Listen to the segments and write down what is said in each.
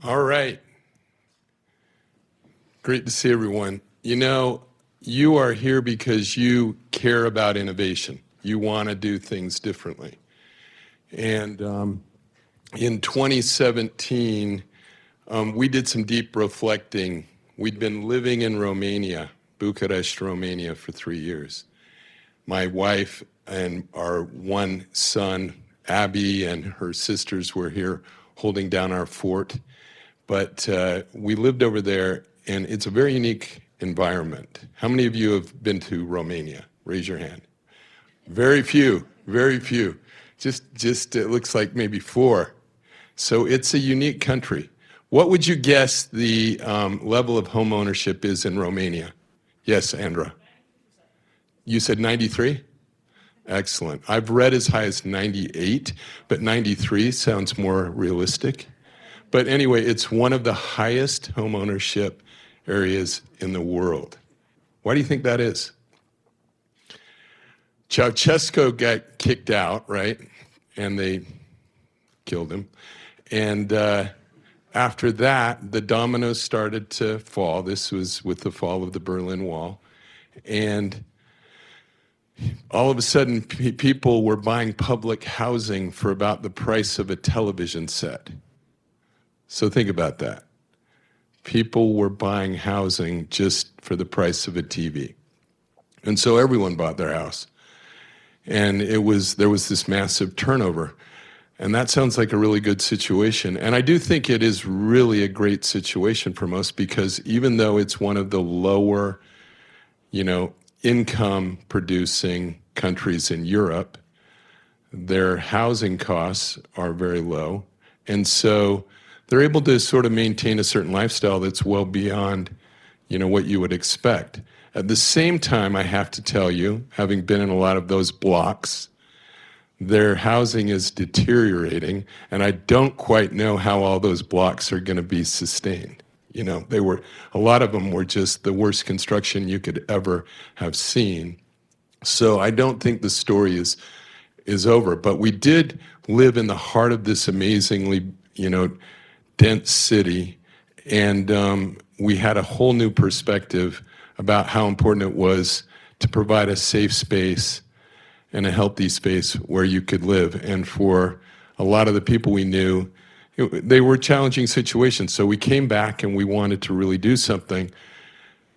All right. Great to see everyone. You are here because you care about innovation. You want to do things differently. And in 2017, we did some deep reflecting. We'd been living in Romania, Bucharest, Romania, for 3 years. My wife and our one son, Abby, and her sisters were here holding down our fort. But we lived over there, and it's a very unique environment. How many of you have been to Romania? Raise your hand. Very few, very few. Just it looks like maybe 4. So it's a unique country. What would you guess the level of home ownership is in Romania? Yes, Andra. You said 93? Excellent. I've read as high as 98, but 93 sounds more realistic. But anyway, it's one of the highest home ownership areas in the world. Why do you think that is? Ceausescu got kicked out, right? And they killed him. And after that, the dominoes started to fall. This was with the fall of the Berlin Wall. And all of a sudden, people were buying public housing for about the price of a television set. So think about that. People were buying housing just for the price of a TV. And so everyone bought their house. And there was this massive turnover. And that sounds like a really good situation. And I do think it is really a great situation for most, because even though it's one of the lower, income producing countries in Europe, their housing costs are very low. And so they're able to sort of maintain a certain lifestyle that's well beyond, what you would expect. At the same time, I have to tell you, having been in a lot of those blocks, their housing is deteriorating, and I don't quite know how all those blocks are going to be sustained. A lot of them were just the worst construction you could ever have seen. So I don't think the story is over. But we did live in the heart of this amazingly, dense city, and we had a whole new perspective about how important it was to provide a safe space and a healthy space where you could live. And for a lot of the people we knew, they were challenging situations. So we came back and we wanted to really do something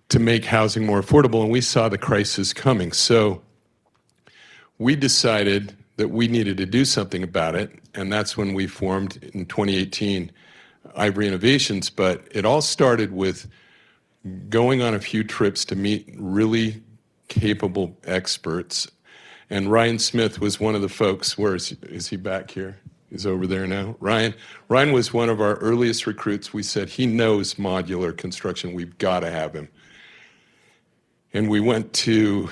to make housing more affordable, and we saw the crisis coming. So we decided that we needed to do something about it, and that's when we formed in 2018 Ivory Innovations. But it all started with going on a few trips to meet really capable experts. And Ryan Smith was one of the folks. Where is he back here? He's over there now. Ryan was one of our earliest recruits. We said, he knows modular construction. We've got to have him. And we went to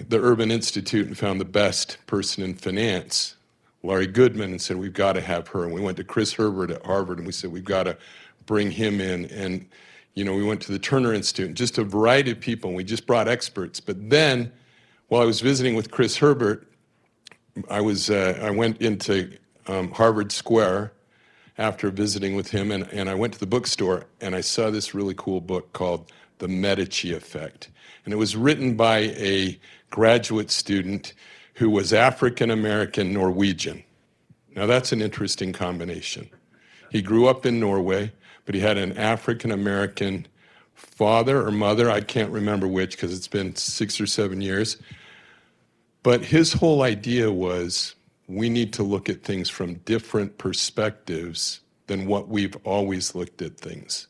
the Urban Institute and found the best person in finance, Laurie Goodman, and said, we've got to have her. And we went to Chris Herbert at Harvard, and we said, we've got to bring him in. And, we went to the Turner Institute, just a variety of people, and we just brought experts. But then, while I was visiting with Chris Herbert, I went into Harvard Square after visiting with him, and I went to the bookstore, and I saw this really cool book called The Medici Effect. And it was written by a graduate student who was African-American Norwegian. Now that's an interesting combination. He grew up in Norway, but he had an African-American father or mother, I can't remember which because it's been 6 or 7 years. But his whole idea was, we need to look at things from different perspectives than what we've always looked at things.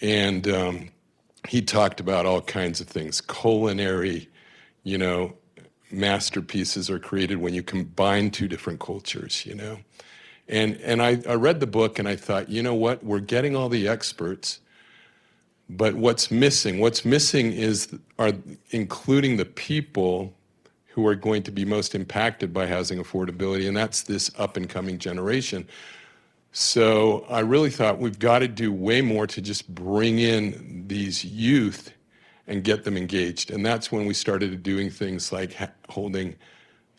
And he talked about all kinds of things. Culinary, masterpieces are created when you combine two different cultures, And I read the book and I thought, you know what, we're getting all the experts, but what's missing? What's missing are including the people who are going to be most impacted by housing affordability, and that's this up-and-coming generation. So I really thought we've got to do way more to just bring in these youth and get them engaged. And that's when we started doing things like holding,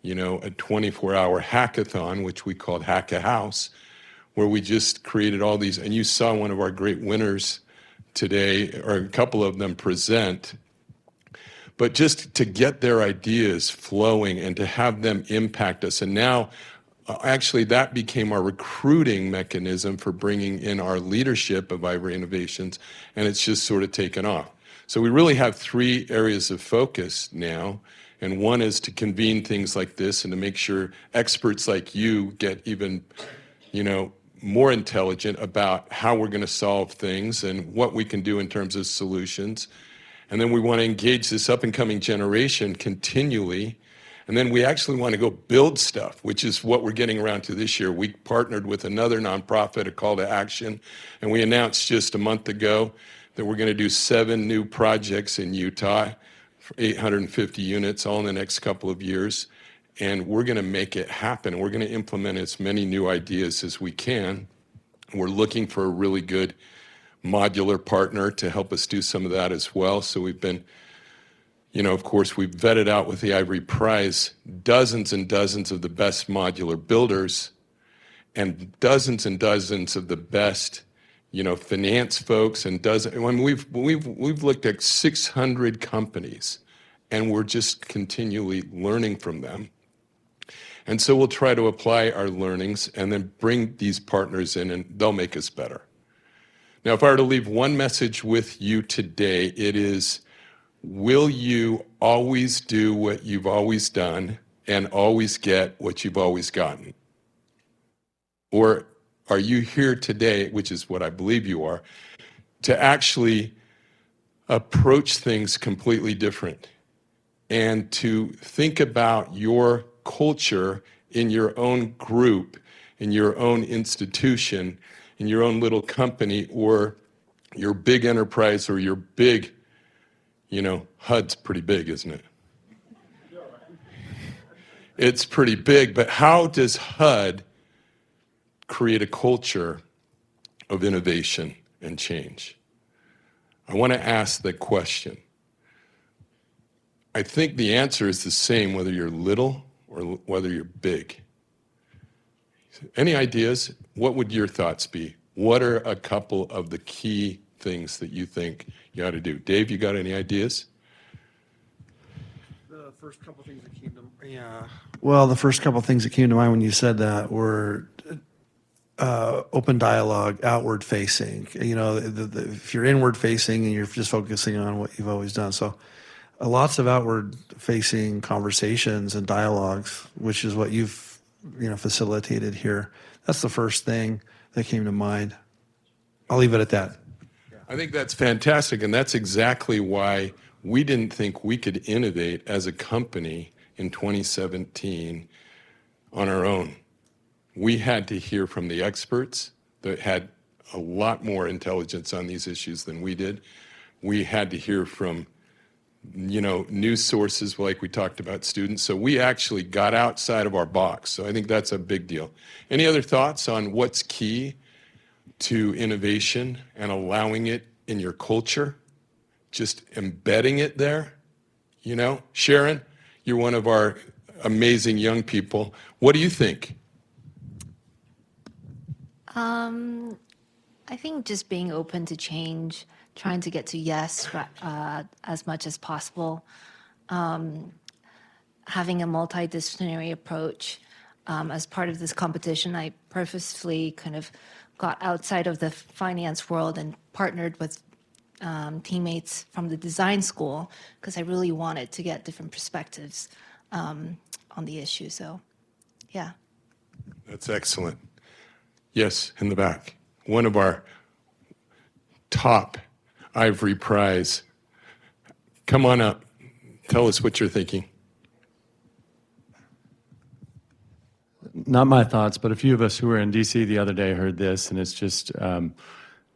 a 24-hour hackathon, which we called Hack a House, where we just created all these, and you saw one of our great winners today, or a couple of them present, but just to get their ideas flowing and to have them impact us. And now, actually, that became our recruiting mechanism for bringing in our leadership of Ivory Innovations, and it's just sort of taken off. So we really have 3 areas of focus now, and one is to convene things like this and to make sure experts like you get even, more intelligent about how we're going to solve things and what we can do in terms of solutions. And then we want to engage this up-and-coming generation continually. And then we actually want to go build stuff, which is what we're getting around to this year. We partnered with another nonprofit, a call to action, and we announced just a month ago that we're going to do 7 new projects in Utah, for 850 units, all in the next couple of years. And we're going to make it happen. We're going to implement as many new ideas as we can. We're looking for a really good modular partner to help us do some of that as well. So we've been, of course, we've vetted out with the Ivory Prize dozens and dozens of the best modular builders and dozens of the best, finance folks, and we've looked at 600 companies, and we're just continually learning from them. And so we'll try to apply our learnings and then bring these partners in, and they'll make us better. Now, if I were to leave one message with you today, it is, will you always do what you've always done and always get what you've always gotten? Or are you here today, which is what I believe you are, to actually approach things completely different and to think about your culture in your own group, in your own institution, in your own little company, or your big enterprise, or your big, HUD's pretty big, isn't it? It's pretty big, but how does HUD create a culture of innovation and change? I want to ask the question. I think the answer is the same whether you're little or whether you're big. Any ideas? What would your thoughts be? What are a couple of the key things that you think you ought to do? Dave, you got any ideas? The first couple things that came to mind when you said that were open dialogue, outward facing. If you're inward facing and you're just focusing on what you've always done. So lots of outward facing conversations and dialogues, which is what you've facilitated here. That's the first thing that came to mind. I'll leave it at that. I think that's fantastic, and that's exactly why we didn't think we could innovate as a company in 2017 on our own. We had to hear from the experts that had a lot more intelligence on these issues than we did. We had to hear from news sources like we talked about, students. So we actually got outside of our box. So I think that's a big deal. Any other thoughts on what's key to innovation and allowing it in your culture? Just embedding it there? Sharon, you're one of our amazing young people. What do you think? I think just being open to change, trying to get to yes as much as possible, having a multidisciplinary approach. As part of this competition, I purposefully kind of got outside of the finance world and partnered with teammates from the design school because I really wanted to get different perspectives on the issue. So, yeah. That's excellent. Yes, in the back. One of our top Ivory Prize. Come on up. Tell us what you're thinking. Not my thoughts, but a few of us who were in DC the other day heard this, and it's just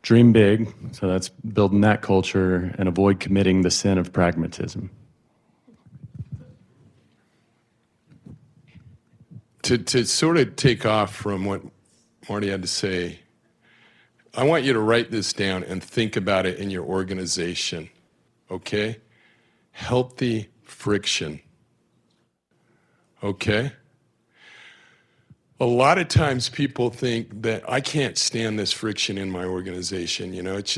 dream big. So that's building that culture and avoid committing the sin of pragmatism. To sort of take off from what Marty had to say, I want you to write this down and think about it in your organization, okay? Healthy friction, okay? A lot of times people think that I can't stand this friction in my organization. It's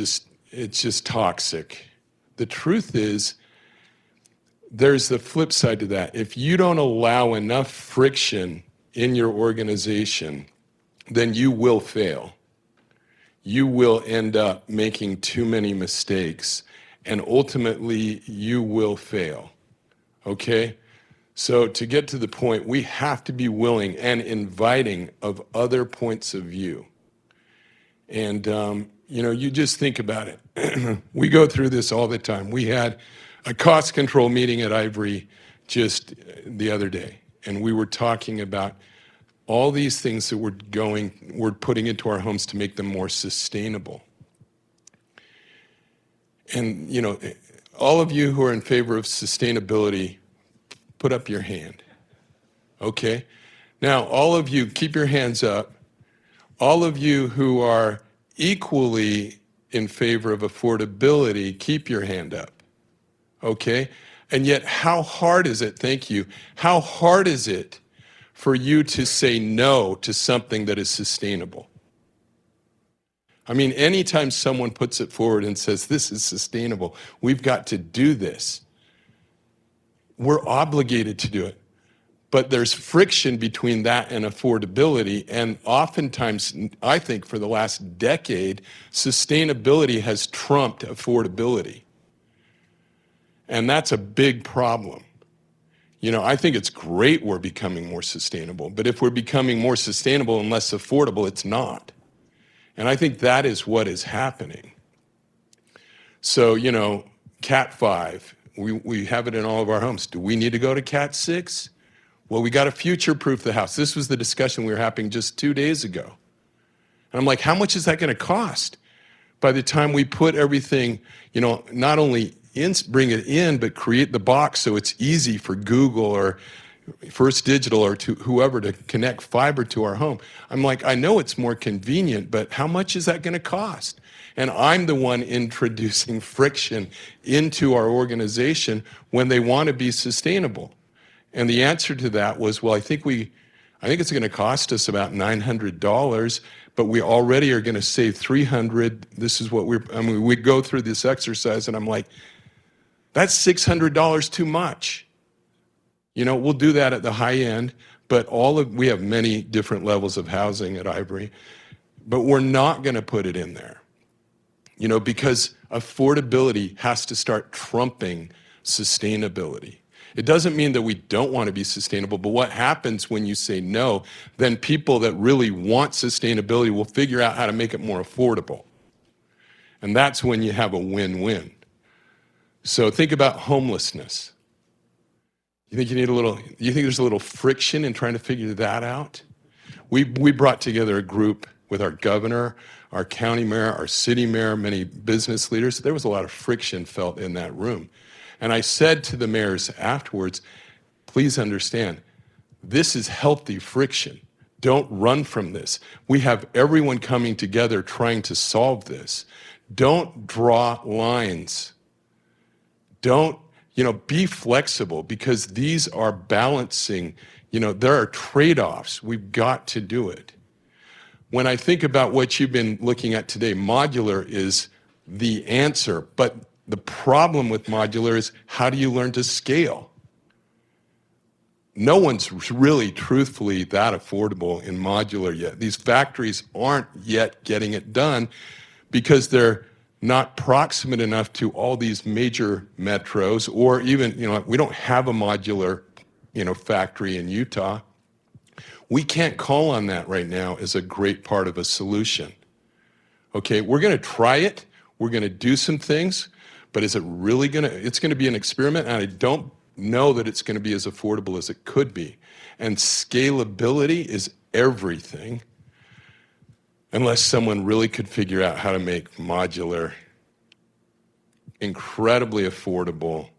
just toxic. The truth is, there's the flip side to that. If you don't allow enough friction in your organization, then you will fail. You will end up making too many mistakes, and ultimately you will fail. Okay? So to get to the point, we have to be willing and inviting of other points of view. And, you just think about it. We go through this all the time. We had a cost control meeting at Ivory just the other day, and we were talking about all these things that we're putting into our homes to make them more sustainable. And, all of you who are in favor of sustainability, put up your hand. Okay? Now, all of you, keep your hands up. All of you who are equally in favor of affordability, keep your hand up. Okay? And yet, how hard is it, thank you, how hard is it for you to say no to something that is sustainable? I mean, anytime someone puts it forward and says, this is sustainable, we've got to do this, we're obligated to do it. But there's friction between that and affordability, and oftentimes, I think for the last decade, sustainability has trumped affordability. And that's a big problem. I think it's great we're becoming more sustainable, but if we're becoming more sustainable and less affordable, it's not. And I think that is what is happening. So, Cat 5, we have it in all of our homes. Do we need to go to Cat 6? Well, we got to future-proof the house. This was the discussion we were having just 2 days ago. And I'm like, how much is that going to cost? By the time we put everything, not only bring it in, but create the box so it's easy for Google or First Digital or to whoever to connect fiber to our home. I'm like, I know it's more convenient, but how much is that going to cost? And I'm the one introducing friction into our organization when they want to be sustainable. And the answer to that was, well, I think it's going to cost us about $900, but we already are going to save $300. This is what we go through this exercise, and I'm like, that's $600 too much. We'll do that at the high end, but we have many different levels of housing at Ivory, but we're not going to put it in there, because affordability has to start trumping sustainability. It doesn't mean that we don't want to be sustainable, but what happens when you say no, then people that really want sustainability will figure out how to make it more affordable. And that's when you have a win-win. So think about homelessness. You think there's a little friction in trying to figure that out? We brought together a group with our governor, our county mayor, our city mayor, many business leaders. There was a lot of friction felt in that room. And I said to the mayors afterwards, please understand, this is healthy friction. Don't run from this. We have everyone coming together trying to solve this. Don't draw lines. Don't, be flexible, because these are balancing, there are trade-offs. We've got to do it. When I think about what you've been looking at today, modular is the answer, but the problem with modular is, how do you learn to scale? No one's really truthfully that affordable in modular yet. These factories aren't yet getting it done because they're not proximate enough to all these major metros, or even, we don't have a modular, factory in Utah. We can't call on that right now as a great part of a solution. Okay, we're going to try it. We're going to do some things, but is it really it's going to be an experiment, and I don't know that it's going to be as affordable as it could be. And scalability is everything, unless someone really could figure out how to make modular incredibly affordable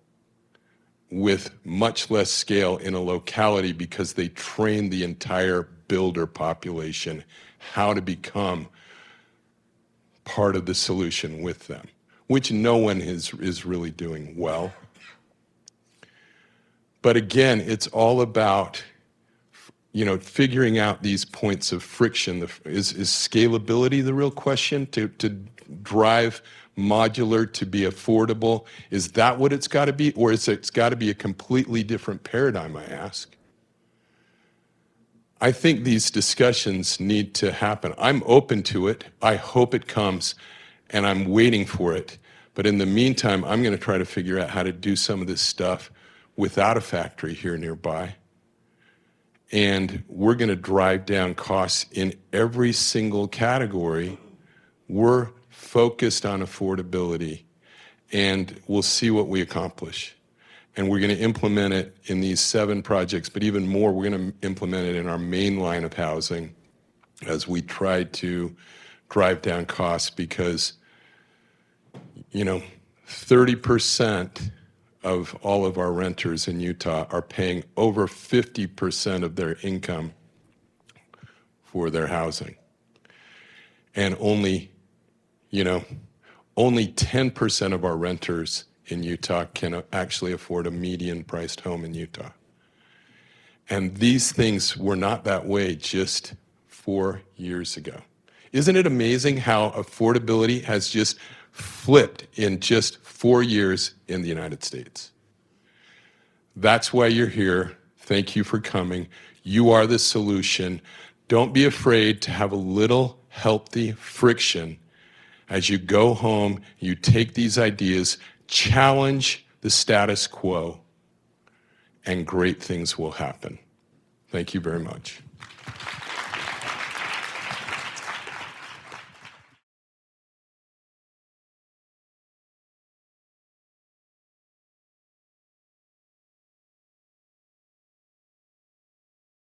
with much less scale in a locality, because they train the entire builder population how to become part of the solution with them, which no one is really doing well. But again, it's all about figuring out these points of friction. Is scalability the real question to drive modular to be affordable? Is that what it's got to be? Or is it's got to be a completely different paradigm, I ask? I think these discussions need to happen. I'm open to it. I hope it comes, and I'm waiting for it. But in the meantime, I'm going to try to figure out how to do some of this stuff without a factory here nearby. And we're going to drive down costs in every single category. We're focused on affordability, and we'll see what we accomplish. And we're going to implement it in these 7 projects, but even more, we're going to implement it in our main line of housing as we try to drive down costs, because 30% of all of our renters in Utah are paying over 50% of their income for their housing. And only 10% of our renters in Utah can actually afford a median-priced home in Utah. And these things were not that way just 4 years ago. Isn't it amazing how affordability has just flipped in just 4 years in the United States? That's why you're here. Thank you for coming. You are the solution. Don't be afraid to have a little healthy friction as you go home, you take these ideas, challenge the status quo, and great things will happen. Thank you very much.